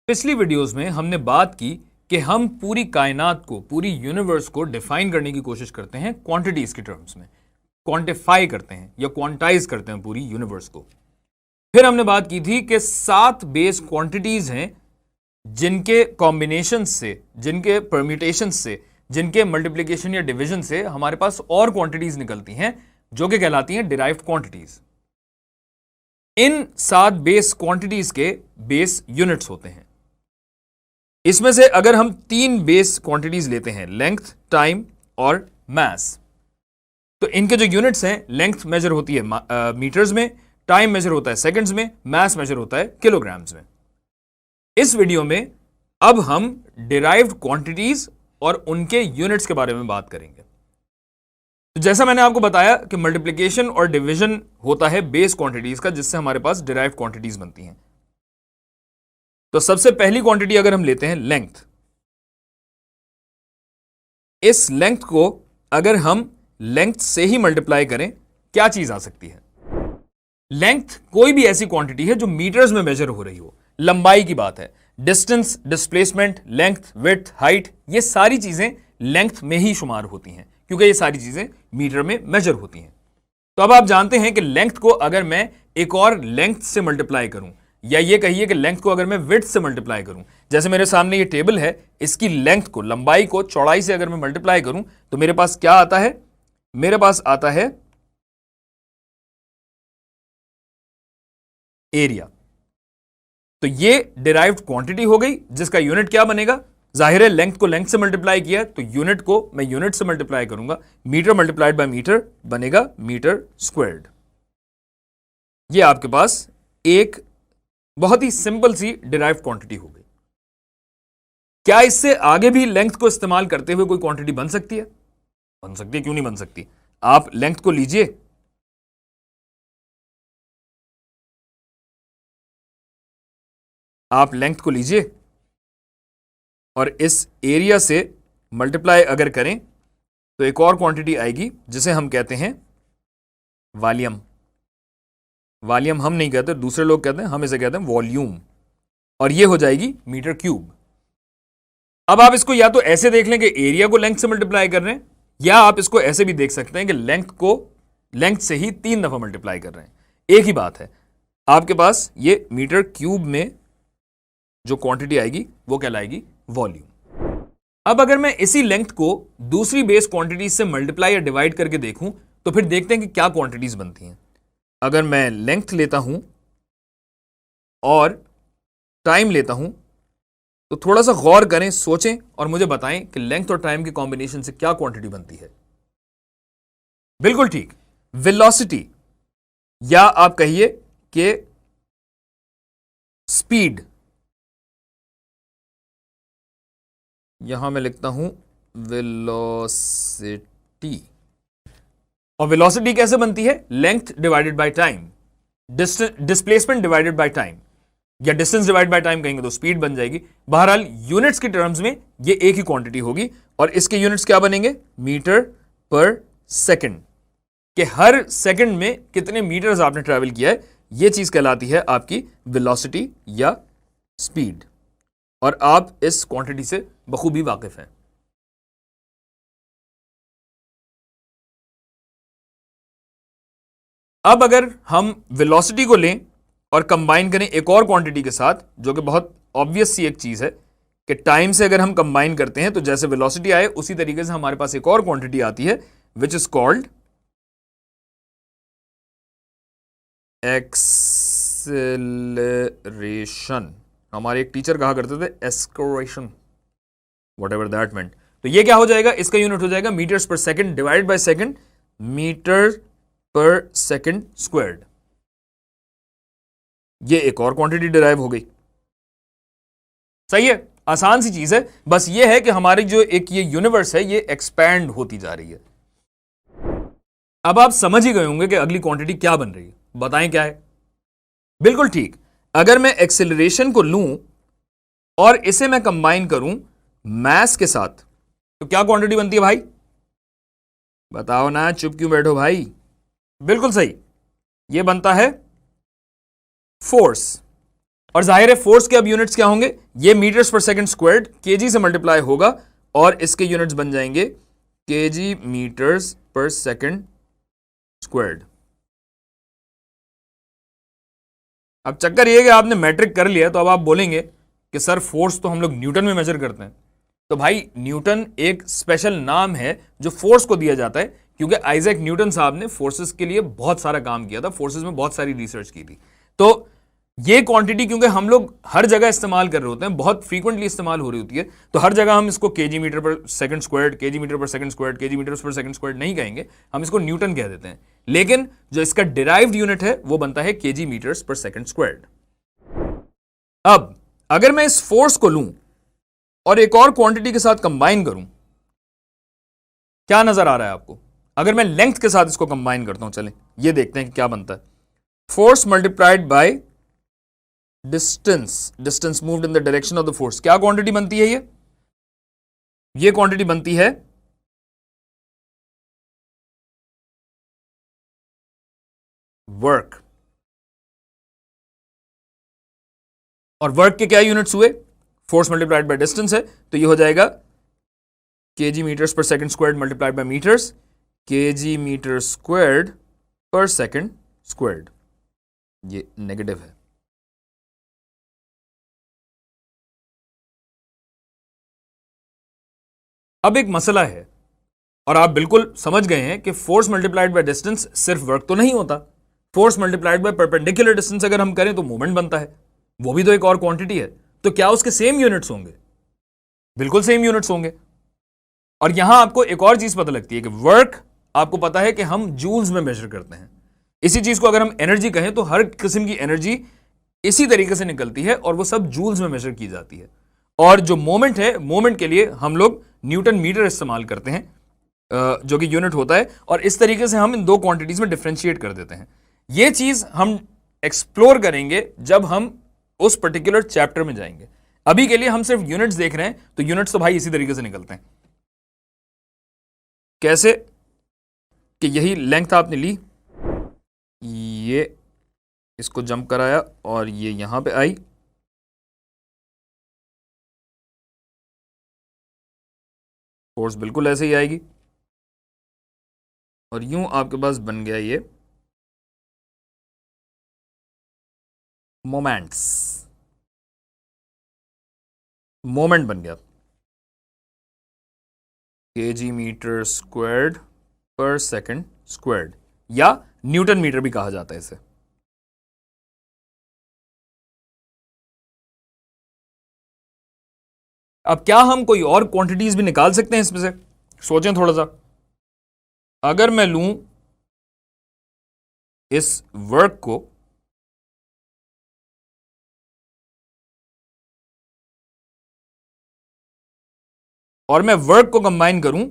पिछली वीडियोस में हमने बात की कि हम पूरी कायनात को, पूरी यूनिवर्स को डिफाइन करने की कोशिश करते हैं क्वांटिटीज के टर्म्स में, क्वांटिफाई करते हैं या क्वांटाइज करते हैं पूरी यूनिवर्स को। फिर हमने बात की थी कि 7 बेस क्वांटिटीज हैं जिनके कॉम्बिनेशन से, जिनके परम्यूटेशन से, जिनके मल्टीप्लिकेशन या डिवीजन से हमारे पास और क्वांटिटीज निकलती हैं जो कि कहलाती हैं डिराइव्ड क्वांटिटीज। इन 7 बेस क्वांटिटीज के बेस यूनिट्स होते हैं। इसमें से अगर हम 3 बेस क्वांटिटीज लेते हैं, लेंथ, टाइम और मास, तो इनके जो यूनिट्स हैं, लेंथ मेजर होती है मीटर्स में, टाइम मेजर होता है सेकंड्स में, मास मेजर होता है किलोग्राम्स में। इस वीडियो में अब हम डिराइव्ड क्वांटिटीज और उनके यूनिट्स के बारे में बात करेंगे। तो जैसा मैंने आपको बताया कि मल्टीप्लिकेशन और डिवीजन होता है बेस क्वांटिटीज का, जिससे हमारे पास डिराइव्ड क्वांटिटीज बनती हैं। तो सबसे पहली क्वांटिटी अगर हम लेते हैं लेंथ, इस लेंथ को अगर हम लेंथ से ही मल्टीप्लाई करें, क्या चीज आ सकती है? लेंथ कोई भी ऐसी क्वांटिटी है जो मीटर्स में मेजर हो रही हो, लंबाई की बात है। Distance, displacement, length, width, height, ये सारी चीजें लेंथ में ही शुमार होती हैं क्योंकि ये सारी चीजें मीटर में मेजर होती हैं। तो अब आप जानते हैं कि लेंथ को अगर मैं एक और लेंथ से मल्टीप्लाई करूं, या ये कहिए कि लेंथ को अगर मैं विड्थ से मल्टीप्लाई करूं, जैसे मेरे सामने ये टेबल है, इसकी लेंथ को, लंबाई को चौड़ाई से अगर मैं मल्टीप्लाई करूं तो मेरे पास क्या आता है? मेरे पास आता है एरिया। तो ये डिराइव्ड क्वांटिटी हो गई जिसका यूनिट क्या बनेगा? जाहिर है लेंथ को लेंथ से मल्टीप्लाई किया तो यूनिट को मैं यूनिट से मल्टीप्लाई करूंगा, मीटर मल्टीप्लाइड बाय मीटर बनेगा मीटर स्क्वायर्ड। ये आपके पास एक बहुत ही सिंपल सी डिराइव्ड क्वांटिटी हो गई। क्या इससे आगे भी लेंथ को इस्तेमाल करते हुए कोई क्वांटिटी बन सकती है? बन सकती है, क्यों नहीं बन सकती? आप लेंथ को लीजिए, आप लेंथ को लीजिए और इस एरिया से मल्टीप्लाई अगर करें तो एक और क्वांटिटी आएगी जिसे हम कहते हैं वॉल्यूम। वॉल्यूम हम नहीं कहते, दूसरे लोग कहते हैं, हम इसे कहते हैं वॉल्यूम, और ये हो जाएगी मीटर क्यूब। अब आप इसको या तो ऐसे देख लें कि एरिया को लेंथ से मल्टीप्लाई कर रहे हैं, या आप इसको ऐसे भी देख सकते हैं कि लेंथ को लेंथ से ही 3 दफा मल्टीप्लाई कर रहे हैं। एक ही बात है, आपके पास ये मीटर क्यूब में जो क्वांटिटी आएगी वो कहलाएगी वॉल्यूम। अब अगर मैं इसी लेंथ को दूसरी बेस क्वांटिटी से मल्टीप्लाई या डिवाइड करके देखूं तो फिर देखते हैं कि क्या क्वांटिटीज बनती हैं। अगर मैं लेंथ लेता हूं और टाइम लेता हूं तो थोड़ा सा गौर करें, सोचें और मुझे बताएं कि लेंथ और टाइम के कॉम्बिनेशन से क्या क्वांटिटी बनती है। बिल्कुल ठीक, वेलोसिटी, या आप कहिए कि स्पीड। यहां मैं लिखता हूं वेलोसिटी। और वेलोसिटी कैसे बनती है? Length divided by time, displacement divided by time, या डिस्टेंस डिवाइड बाय टाइम कहेंगे तो स्पीड बन जाएगी। बहरहाल यूनिट्स के टर्म्स में ये एक ही क्वांटिटी होगी और इसके यूनिट्स क्या बनेंगे? मीटर पर सेकंड, कि हर सेकंड में कितने मीटर्स आपने ट्रैवल किया है, ये चीज कहलाती है आपकी वेलोसिटी या स्पीड, और आप इस क्वांटिटी से बखूबी वाकिफ हैं। अब अगर हम वेलोसिटी को लें और कंबाइन करें एक और क्वांटिटी के साथ, जो कि बहुत ऑब्वियस सी एक चीज है कि टाइम से अगर हम कंबाइन करते हैं तो जैसे वेलोसिटी आए उसी तरीके से हमारे पास एक और क्वांटिटी आती है विच इज कॉल्ड एक्सेलरेशन। हमारे एक टीचर कहा करते थे एक्सेलरेशन, व्हाटएवर दैट मेंट। तो ये क्या हो जाएगा? इसका यूनिट हो जाएगा meters per second divided by second, meter per second squared. ये एक और क्वांटिटी डिराइव हो गई। सही है, आसान सी चीज है, बस ये है कि हमारी जो एक ये यूनिवर्स है ये एक्सपैंड होती जा रही है। अब आप समझ ही गए होंगे कि अगली क्वांटिटी क्या बन रही है, बताएं क्या है? बिल्कुल ठीक, अगर मैं एक्सेलरेशन को लूं और इसे मैं कंबाइन करूं मास के साथ तो क्या क्वांटिटी बनती है भाई? बताओ ना, चुप क्यों बैठो भाई? बिल्कुल सही, यह बनता है फोर्स। और जाहिर है फोर्स के अब यूनिट्स क्या होंगे, ये metres per second squared KG से मल्टीप्लाई होगा और इसके यूनिट्स बन जाएंगे KG meters per second squared. अब चक्कर ये कि आपने मैट्रिक कर लिया तो अब आप बोलेंगे कि सर फोर्स तो हम लोग न्यूटन में मेजर करते हैं। तो भाई न्यूटन एक स्पेशल नाम है जो फोर्स को दिया जाता है, क्योंकि आइजैक न्यूटन साहब ने फोर्सेस के लिए बहुत सारा काम किया था, फोर्सेस में बहुत सारी रिसर्च की थी। तो ये क्वांटिटी क्योंकि हम लोग हर जगह इस्तेमाल कर रहे होते हैं, बहुत फ्रीक्वेंटली इस्तेमाल हो रही होती है, तो हर जगह हम इसको KG metre per second squared, KG metre per second squared, KG metre per second squared नहीं कहेंगे, हम इसको न्यूटन कह देते हैं। लेकिन जो इसका डिराइव्ड यूनिट है वो बनता है KG meters per second squared. अब अगर मैं इस फोर्स को लूं और एक और क्वांटिटी के साथ कंबाइन करूं, क्या नजर आ रहा है आपको? अगर मैं लेंथ के साथ इसको कंबाइन करता हूं, चलें ये देखते हैं कि क्या बनता है। Force multiplied by distance moved in the direction of the force, क्या क्वांटिटी बनती है? ये क्वांटिटी बनती है वर्क। और वर्क के क्या यूनिट्स हुए? फोर्स मल्टीप्लाइड बाय डिस्टेंस है, तो ये हो जाएगा KG meters per second squared multiplied by meters, KG metre squared per second squared. ये नेगेटिव है। अब एक मसला है, और आप बिल्कुल समझ गए हैं कि फोर्स मल्टीप्लाइड बाय डिस्टेंस सिर्फ वर्क तो नहीं होता। Force multiplied by perpendicular distance अगर हम करें तो मूवमेंट बनता है, वो भी तो एक और क्वांटिटी है। तो क्या उसके सेम यूनिट्स होंगे? बिल्कुल सेम यूनिट्स होंगे। और यहां आपको एक और चीज पता लगती है कि वर्क, आपको पता है कि हम जूल्स में मेजर करते हैं। इसी चीज को अगर हम एनर्जी कहें तो हर किस्म की एनर्जी इसी तरीके से निकलती है और वो सब जूल्स में मेजर की जाती है। और जो मोमेंट है, मोमेंट के लिए हम लोग न्यूटन मीटर इस्तेमाल करते हैं, जो कि यूनिट होता है। और इस तरीके से हम इन दो क्वांटिटीज में डिफरेंशिएट कर देते हैं। ये चीज हम एक्सप्लोर करेंगे जब हम उस पर्टिकुलर चैप्टर में जाएंगे। अभी के लिए हम सिर्फ यूनिट्स देख रहे हैं, तो यूनिट्स तो भाई इसी तरीके से निकलते हैं। कैसे? कि यही लेंथ आपने ली, ये इसको जंप कराया और ये यहां पे आई, फोर्स बिल्कुल ऐसे ही आएगी और यूं आपके पास बन गया ये मोमेंट्स, मोमेंट बन गया KG metre squared per second squared, या न्यूटन मीटर भी कहा जाता है इसे। अब क्या हम कोई और क्वांटिटीज भी निकाल सकते हैं इसमें से? सोचें थोड़ा सा। अगर मैं लूं इस वर्क को और मैं वर्क को कंबाइन करूं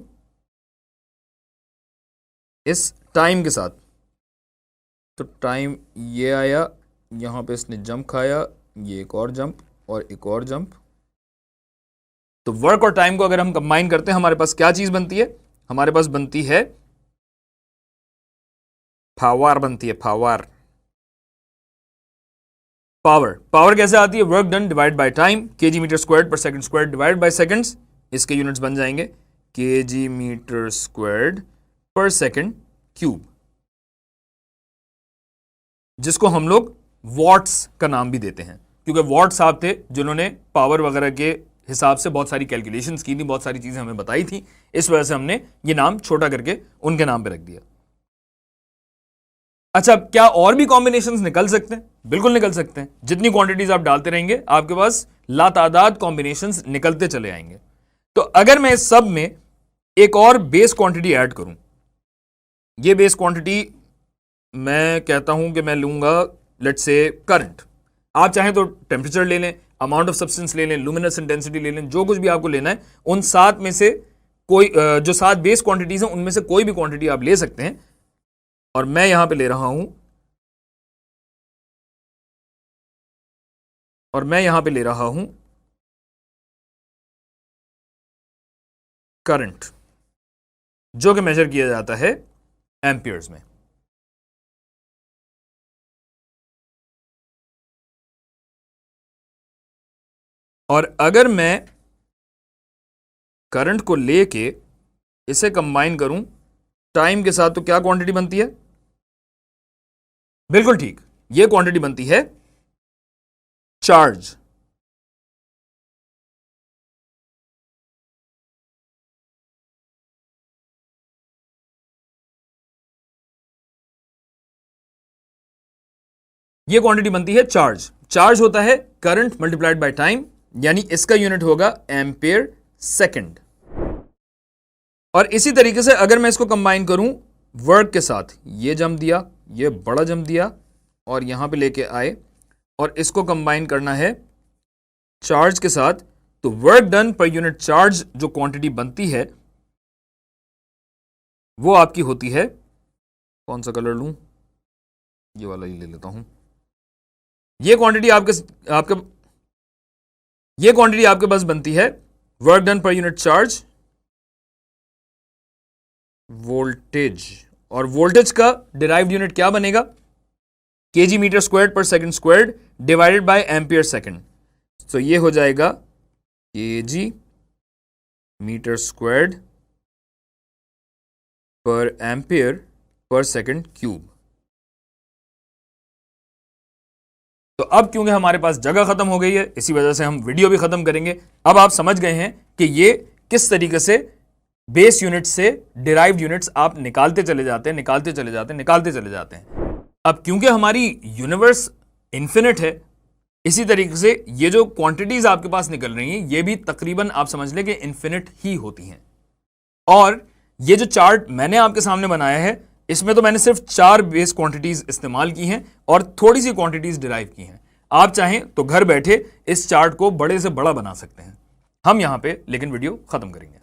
इस टाइम के साथ, तो टाइम ये आया, यहां पे इसने जंप खाया, ये एक और जंप और एक और जंप। तो वर्क और टाइम को अगर हम कंबाइन करते हैं, हमारे पास क्या चीज बनती है? हमारे पास बनती है पावर, बनती है पावर। पावर, पावर कैसे आती है? Work done divide by time, KG metre squared per second squared divide by seconds. इसके यूनिट्स बन जाएंगे KG metre squared per second cube, जिसको हम लोग वॉट्स का नाम भी देते हैं, क्योंकि वॉट साहब थे जिन्होंने पावर वगैरह के हिसाब से बहुत सारी कैलकुलेशंस की थी, बहुत सारी चीजें हमें बताई थी। इस वजह से हमने ये नाम छोटा करके उनके नाम पे रख दिया। अच्छा, क्या और भी कॉम्बिनेशंस निकल सकते हैं? बिल्कुल निकल सकते हैं। जितनी क्वांटिटीज आप डालते रहेंगे आपके पास लातादाद कॉम्बिनेशंस निकलते चले आएंगे। तो अगर मैं इस सब में एक और बेस क्वांटिटी ऐड करूं, ये बेस क्वांटिटी मैं कहता हूं कि मैं लूंगा लेट्स से करंट। आप चाहें तो टेम्परेचर ले लें, अमाउंट ऑफ सब्सटेंस ले लें, लुमिनस इंटेंसिटी ले लें, जो कुछ भी आपको लेना है। उन सात में से कोई, जो सात बेस क्वांटिटीज हैं उनमें से कोई भी क्वांटिटी आप ले सकते हैं। और मैं यहां पे ले रहा हूं, और मैं यहां पे ले रहा हूं करंट, जो कि मेजर किया जाता है एम्पियर्स में। और अगर मैं करंट को लेके इसे कंबाइन करूं टाइम के साथ, तो क्या क्वांटिटी बनती है? बिल्कुल ठीक, यह क्वांटिटी बनती है चार्ज। यह क्वांटिटी बनती है चार्ज। चार्ज होता है करंट मल्टीप्लाइड बाय टाइम, यानी इसका यूनिट होगा एम्पियर सेकंड। और इसी तरीके से अगर मैं इसको कंबाइन करूं वर्क के साथ, ये जम दिया, ये बड़ा जम दिया और यहां पे लेके आए और इसको कंबाइन करना है चार्ज के साथ, तो work done per unit charge जो क्वांटिटी बनती है वो आपकी होती है, कौन सा कलर लूं, ये वाला ही ले लेता हूं। ये क्वांटिटी आपके पास बनती है work done per unit charge voltage, और वोल्टेज का डिराइव्ड यूनिट क्या बनेगा? KG metre squared per second squared divided by ampere second. तो ये हो जाएगा केजी मीटर स्क्वायर्ड पर एम्पियर पर सेकंड क्यूब। तो अब क्योंकि हमारे पास जगह खत्म हो गई है, इसी वजह से हम वीडियो भी खत्म करेंगे। अब आप समझ गए हैं कि ये किस तरीके से बेस यूनिट से डिराइव्ड यूनिट्स आप निकालते चले जाते हैं। अब क्योंकि हमारी यूनिवर्स इन्फिनिट है, इसी तरीके से ये जो क्वांटिटीज आपके पास निकल रही हैं ये भी तकरीबन आप समझ लें कि इन्फिनिट ही होती हैं। और ये जो चार्ट मैंने आपके सामने बनाया है, इसमें तो मैंने सिर्फ 4 बेस क्वांटिटीज इस्तेमाल की हैं और थोड़ी सी क्वांटिटीज डिराइव की हैं। आप चाहें तो घर बैठे इस चार्ट को बड़े से बड़ा बना सकते हैं। हम यहां पे लेकिन वीडियो खत्म करेंगे।